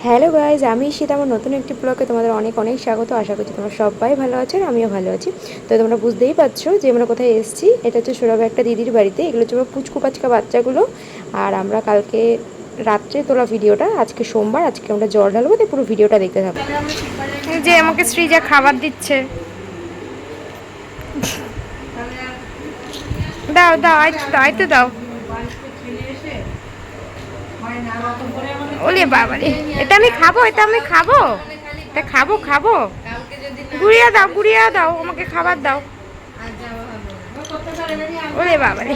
Hello guys, আমি ঈশিতা। আমার নতুন একটি ব্লগে তোমাদের অনেক অনেক স্বাগত। আশা করছি তোমরা সবাই ভালো আছো আর আমিও ভালো আছি। তো তোমরা বুঝতেই পারছো যে আমরা কোথায় এসেছি। এটা হচ্ছে সৌরভ একটা দিদির বাড়িতে। এগুলো হচ্ছে পুচকু পাচকা বাচ্চাগুলো। আর আমরা কালকে রাত্রে তোলা ভিডিওটা, আজকে সোমবার, আজকে আমরা জল ঢালবো। তো পুরো ভিডিওটা দেখতে থাকবো। যে আমাকে শ্রীজা খাবার দিচ্ছে, দাও দাও, আইতে দাও। ওলে বাবা রে, এটা আমি খাবো, এটা আমি খাবো, এটা খাবো খাবো। গুড়িয়া দাও আমাকে খাবার দাও। ওলে বাবা রে।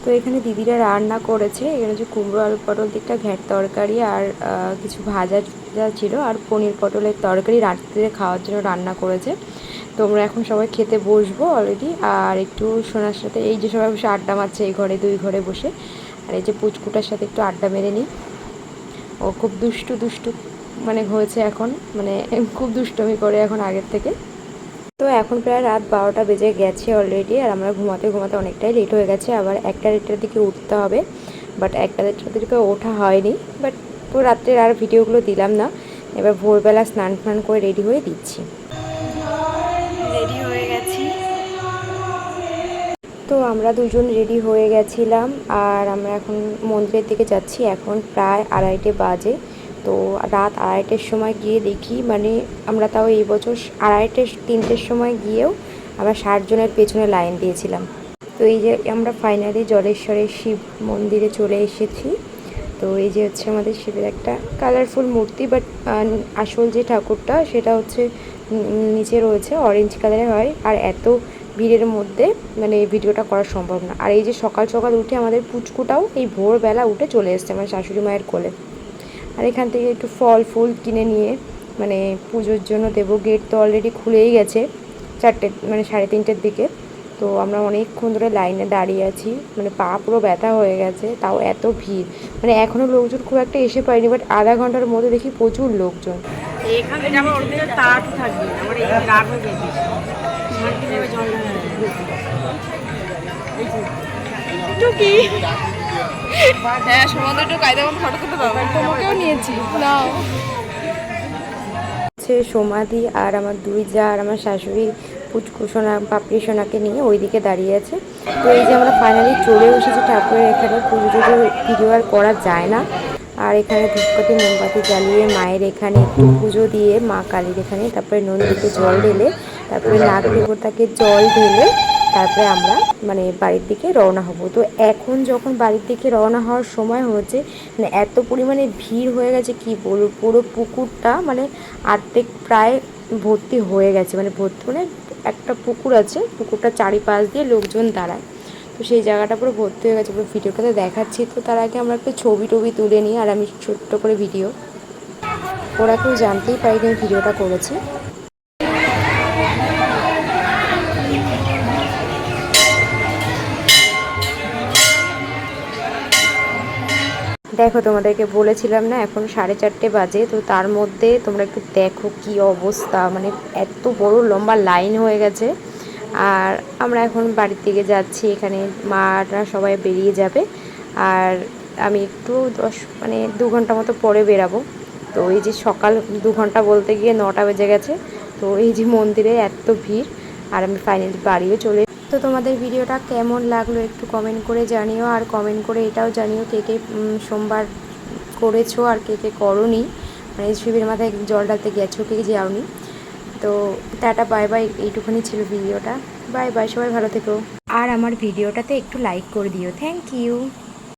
তো এখানে দিদিরা রান্না করেছে। এখানে হচ্ছে কুমড়ো আলু পটল দিকটা ঘ্যাট তরকারি আর কিছু ভাজা যা ছিল আর পনির পটলের তরকারি রাত্রে খাওয়ার জন্য রান্না করেছে। তোমরা এখন সবাই খেতে বসবো অলরেডি। আর একটু সোনার সাথে এই যে সবাই বসে আড্ডা মারছে, এই ঘরে দুই ঘরে বসে। আর এই যে পুচকুটার সাথে একটু আড্ডা মেরে নিই। ও খুব দুষ্টু মানে হয়েছে এখন, মানে খুব দুষ্টমি করে এখন আগের থেকে। তো এখন প্রায় রাত 12টা বেজে গেছে অলরেডি। আর আমরা ঘুমাতে ঘুমাতে অনেকটাই লেট হয়ে গেছে। আবার 1টা-1টার দিকে উঠতে হবে, বাট 1টা-1টার দিকে ওঠা হয়নি। বাট তো রাত্রের আর ভিডিওগুলো দিলাম না। এবার ভোরবেলা স্নান টান করে রেডি হয়ে দিচ্ছি। রেডি হয়ে গেছি। তো আমরা দুজন রেডি হয়ে গেছিলাম আর আমরা এখন মন্দিরের দিকে যাচ্ছি। এখন প্রায় 2:30 বাজে। তো রাত 2:30-এর সময় গিয়ে দেখি, মানে আমরা তাও এই বছর 2:30-3টের সময় গিয়েও আমরা 60 জনের পেছনে লাইন দিয়েছিলাম। তো এই যে আমরা ফাইনালি জলেশ্বরের শিব মন্দিরে চলে এসেছি। তো এই যে হচ্ছে আমাদের শিবের একটা কালারফুল মূর্তি, বাট আসল যে ঠাকুরটা সেটা হচ্ছে নিচে রয়েছে, অরেঞ্জ কালারের হয়। আর এত ভিড়ের মধ্যে মানে এই ভিডিওটা করা সম্ভব না। আর এই যে সকাল সকাল উঠে আমাদের পুচকুটাও এই ভোরবেলা উঠে চলে এসছে আমার শাশুড়ি মায়ের কোলে। আর এখান থেকে একটু ফল ফুল কিনে নিয়ে মানে পুজোর জন্য দেবো। গেট তো অলরেডি খুলেই গেছে 4টে, মানে 3:30-র দিকে। তো আমরা অনেকক্ষণ ধরে লাইনে দাঁড়িয়ে আছি, মানে পা পুরো ব্যথা হয়ে গেছে, তাও এত ভিড়। মানে এখনও লোকজন খুব একটা এসে পায়নি, বাট আধা ঘন্টার মধ্যে দেখি প্রচুর লোকজন। এখানে যাবো ওর ভিতরে তাড়াটা থাকবে, আমার এই রাগ হয়ে গেছে। টুকি, হ্যাঁ সমুদ্র একটু কায়দা মতো ফটো তুলতে পারবো, তোমাকেও নিয়েছি নাও। হচ্ছে সমাধি আর আমার দুই যা আর আমার শাশুড়ি পুচকু সোনা পাপড়ি সোনাকে নিয়ে ওইদিকে দাঁড়িয়ে আছে। তো এই যে আমরা ফাইনালি চলে এসেছি ঠাকুরের এখানে। পুজো টুজো ভিডিও আর করা যায় না। আর এখানে ধূপকাঠি মোমবাতি জ্বালিয়ে মায়ের এখানে একটু পুজো দিয়ে মা কালীর এখানে, তারপরে নন্দীকে জল ঢেলে, তারপরে নাগ দেবতাকে জল ঢেলে তারপরে আমরা মানে বাড়ির দিকে রওনা হব। তো এখন যখন বাড়ির দিকে রওনা হওয়ার সময় হয়েছে, মানে এত পরিমাণে ভিড় হয়ে গেছে কি বলবো। পুরো পুকুরটা মানে অর্ধেক প্রায় ভর্তি হয়ে গেছে, মানে ভর্তি মানে একটা পুকুর আছে, পুকুরটা চারিপাশ দিয়ে লোকজন দাঁড়ায়। তো সেই জায়গাটা পুরো ভর্তি হয়ে গেছে। পুরো ভিডিওটাতে দেখাচ্ছি। তো তার আগে আমরা একটু ছবি টবি তুলে নিই। আর আমি ছোট্ট করে ভিডিও, ওরা কেউ জানতেই পারিনি আমি ভিডিওটা করেছি। দেখো, তোমাদেরকে বলেছিলাম না এখন 4:30 বাজে। তো তার মধ্যে তোমরা একটু দেখো কি অবস্থা, মানে এত বড় লম্বা লাইন হয়ে গেছে। আর আমরা এখন বাড়ির দিকে যাচ্ছি। এখানে মারা সবাই বেরিয়ে যাবে আর আমি একটু 2 ঘন্টা মতো পরে বেরাবো। তো এই যে সকাল 2 ঘন্টা বলতে গিয়ে 9টা বেজে গেছে। তো এই যে মন্দিরে এত ভিড় আর আমি ফাইনালি বাড়িও চলে। তো তোমাদের ভিডিওটা কেমন লাগলো একটু কমেন্ট করে জানিও। আর কমেন্ট করে এটাও জানিও কে কে সোমবার করেছো আর কে কে করোনি, মানে শিবের মাথায় জল ঢালতে গেছো, কে কে যাওনি। তো টাটা বাই বাই, এইটুখানি ছিল ভিডিওটা। বাই বাই, সবাই ভালো থেকো। আর আমার ভিডিওটাতে একটু লাইক করে দিও। Thank you.